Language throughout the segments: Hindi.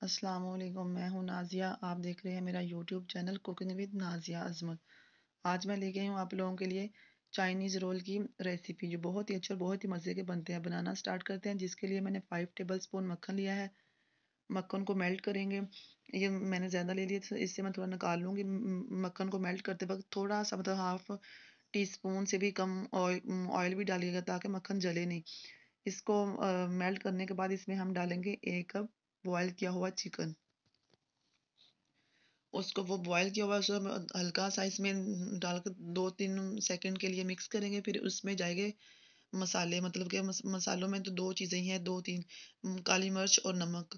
अस्सलाम वालेकुम। मैं हूँ नाज़िया। आप देख रहे हैं मेरा YouTube channel cooking with Nazia Azmat. आज मैं लेके आई हूँ आप लोगों के लिए चाइनीज़ रोल की रेसिपी, जो बहुत ही अच्छे और बहुत ही मज़े के बनते हैं। बनाना स्टार्ट करते हैं। जिसके लिए मैंने 5 टेबल स्पून मक्खन लिया है। मक्खन को मेल्ट करेंगे। ये मैंने ज़्यादा ले लिया, तो इससे मैं थोड़ा निकाल लूँगी। मक्खन को मेल्ट करते वक्त थोड़ा सा, मतलब हाफ टी स्पून से भी कम ऑयल भी डालिएगा, ताकि मक्खन जले नहीं। इसको मेल्ट करने के बाद इसमें हम डालेंगे 1 कप बॉयल किया हुआ चिकन। उसको वो बॉयल किया हुआ उसको हल्का सा इसमें डालकर 2-3 सेकंड के लिए मिक्स करेंगे। फिर उसमें जाएंगे मसाले, मतलब कि मसालों में तो दो चीज़ें ही हैं, 2-3 काली मिर्च और नमक।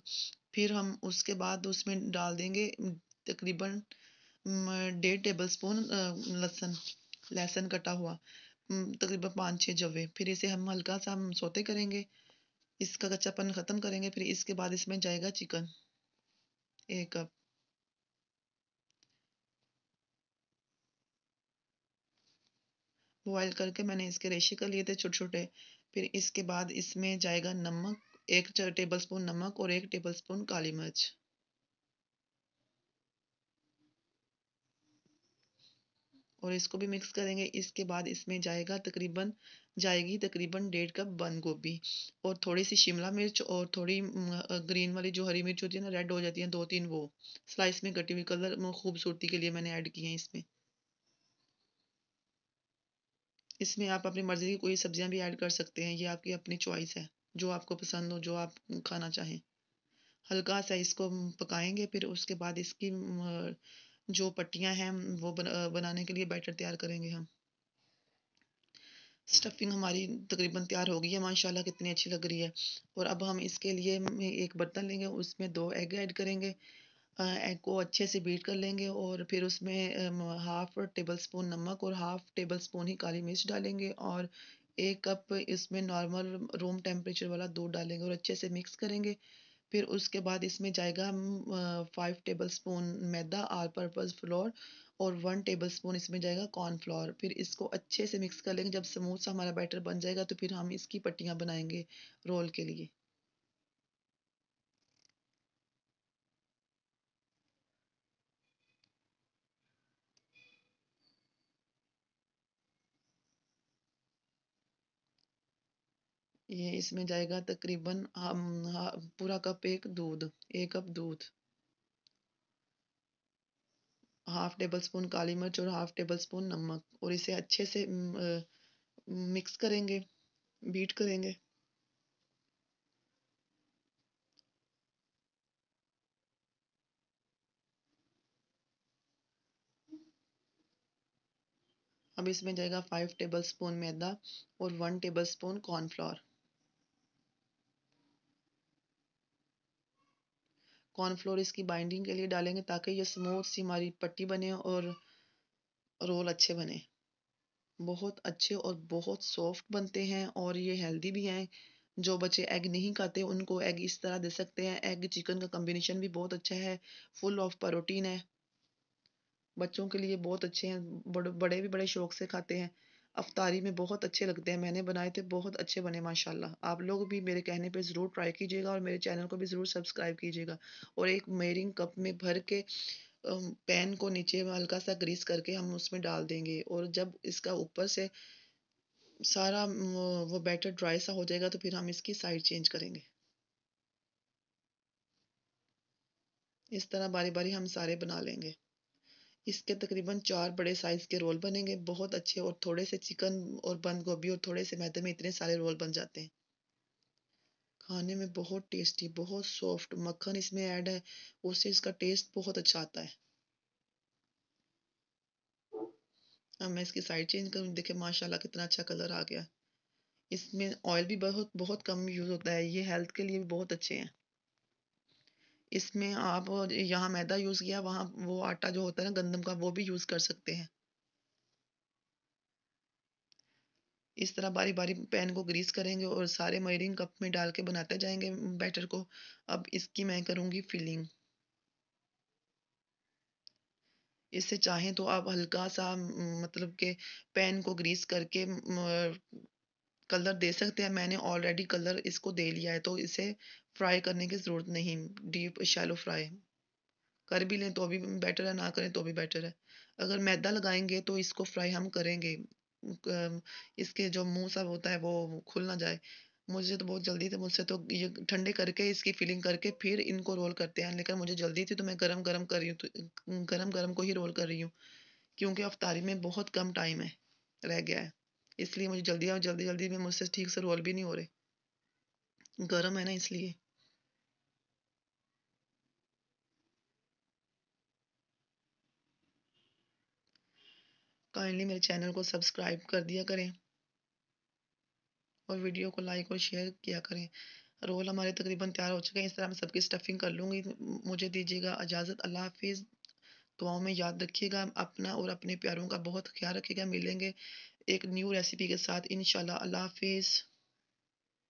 फिर हम उसके बाद उसमें डाल देंगे तकरीबन 1.5 टेबल स्पून लहसुन लहसुन कटा हुआ, तकरीबन 5-6 जवे। फिर इसे हम हल्का सा हम सौते करेंगे, इसका कच्चापन ख़त्म करेंगे। फिर इसके बाद इसमें जाएगा चिकन 1 कप। बॉयल करके मैंने इसके रेशे कर लिए थे छोटे छोटे। फिर इसके बाद इसमें जाएगा नमक, 1 टेबल स्पून नमक और 1 टेबल स्पून काली मिर्च। और इसको भी मिक्स करेंगे। इसके बाद इसमें जाएगी तकरीबन 1.5 कप बंद गोभी और थोड़ी सी शिमला मिर्च और थोड़ी ग्रीन वाली जो हरी मिर्च होती है ना, रेड हो जाती है, 2-3 वो स्लाइस में कटी हुई, कलर खूबसूरती के लिए मैंने ऐड की हैं इसमें। इसमें आप अपनी मर्ज़ी की कोई सब्जियां भी ऐड कर सकते हैं, ये आपकी अपनी चॉइस है, जो आपको पसंद हो, जो आप खाना चाहें। हल्का सा इसको पकाएंगे। फिर उसके बाद इसकी जो पट्टियां हैं वो बनाने के लिए बैटर तैयार करेंगे हम। स्टफिंग हमारी तकरीबन तैयार हो गई है, माशाल्लाह कितनी अच्छी लग रही है। और अब हम इसके लिए एक बर्तन लेंगे, उसमें 2 एग ऐड करेंगे। एग को अच्छे से बीट कर लेंगे और फिर उसमें हाफ टेबल स्पून नमक और हाफ टेबल स्पून ही काली मिर्च डालेंगे और 1 कप इसमें नॉर्मल रूम टेम्परेचर वाला दूध डालेंगे और अच्छे से मिक्स करेंगे। फिर उसके बाद इसमें जाएगा 5 टेबल स्पून मैदा ऑल पर्पस फ्लोर और 1 टेबल स्पून इसमें जाएगा कॉर्नफ्लोर। फिर इसको अच्छे से मिक्स कर लेंगे। जब स्मूथ सा हमारा बैटर बन जाएगा तो फिर हम इसकी पट्टियाँ बनाएंगे रोल के लिए। ये इसमें जाएगा तकरीबन पूरा कप 1 कप दूध, हाफ टेबल स्पून काली मिर्च और हाफ टेबल स्पून नमक और इसे अच्छे से मिक्स करेंगे, बीट करेंगे। अब इसमें जाएगा 5 टेबल स्पून मैदा और 1 टेबल स्पून कॉर्नफ्लोर। कॉर्नफ्लोर इसकी बाइंडिंग के लिए डालेंगे, ताकि ये स्मूथ सी हमारी पट्टी बने और रोल अच्छे बने। बहुत अच्छे और बहुत सॉफ्ट बनते हैं और ये हेल्दी भी हैं। जो बच्चे एग नहीं खाते उनको एग इस तरह दे सकते हैं। एग चिकन का कॉम्बिनेशन भी बहुत अच्छा है, फुल ऑफ प्रोटीन है। बच्चों के लिए बहुत अच्छे हैं, बड़े भी बड़े शौक से खाते हैं। अफ्तारी में बहुत अच्छे लगते हैं। मैंने बनाए थे, बहुत अच्छे बने माशाल्लाह। आप लोग भी मेरे कहने पे ज़रूर ट्राई कीजिएगा और मेरे चैनल को भी ज़रूर सब्सक्राइब कीजिएगा। और एक मेयरिंग कप में भर के पैन को नीचे हल्का सा ग्रीस करके हम उसमें डाल देंगे और जब इसका ऊपर से सारा वो बैटर ड्राई सा हो जाएगा तो फिर हम इसकी साइड चेंज करेंगे। इस तरह बारी बारी हम सारे बना लेंगे। इसके तकरीबन 4 बड़े साइज के रोल बनेंगे, बहुत अच्छे। और थोड़े से चिकन और बंद गोभी और थोड़े से मैदे में इतने सारे रोल बन जाते हैं। खाने में बहुत टेस्टी, बहुत सॉफ्ट, मक्खन इसमें ऐड है, उससे इसका टेस्ट बहुत अच्छा आता है। अब मैं इसकी साइड चेंज करूँ, देखिए माशाल्लाह कितना अच्छा कलर आ गया। इसमें ऑयल भी बहुत बहुत कम यूज़ होता है, ये हेल्थ के लिए भी बहुत अच्छे हैं। इसमें आप यहाँ मैदा यूज़ किया, वहाँ वो आटा जो होता है ना गंदम का, वो भी यूज़ कर सकते हैं। इस तरह बारी बारी पैन को ग्रीस करेंगे और सारे मेयरिंग कप में डाल के बनाते जाएंगे बैटर को। अब इसकी मैं करूँगी फिलिंग। इससे चाहें तो आप हल्का सा मतलब के पैन को ग्रीस करके कलर दे सकते हैं, मैंने ऑलरेडी कलर इसको दे लिया है, तो इसे फ्राई करने की ज़रूरत नहीं, डीप शैलो फ्राई कर भी लें तो भी बेटर है, ना करें तो भी बेटर है। अगर मैदा लगाएँगे तो इसको फ्राई हम करेंगे, इसके जो मुँह सब होता है वो खुल ना जाए। मुझे तो बहुत जल्दी थी, मुझसे तो ये ठंडे करके इसकी फिलिंग करके फिर इनको रोल करते हैं, लेकिन मुझे जल्दी थी तो मैं गरम-गरम कर रही हूँ, तो गरम-गरम को ही रोल कर रही हूँ, क्योंकि अफ्तारी में बहुत कम टाइम है, रह गया है। इसलिए मुझे जल्दी और जल्दी-जल्दी में मुझसे ठीक से रोल भी नहीं हो रहे, गरम है ना इसलिए। काइंडली मेरे चैनल को सब्सक्राइब कर दिया करें और वीडियो को लाइक और शेयर किया करें। रोल हमारे तकरीबन तैयार हो चुके हैं, इस तरह मैं सबकी स्टफिंग कर लूँगी। मुझे दीजिएगा इजाज़त, अल्लाह हाफ़िज़। दुआओं में याद रखिएगा अपना और अपने प्यारों का बहुत ख़्याल रखिएगा। मिलेंगे एक न्यू रेसिपी के साथ इंशाल्लाह। अल्लाह हाफ़िज़।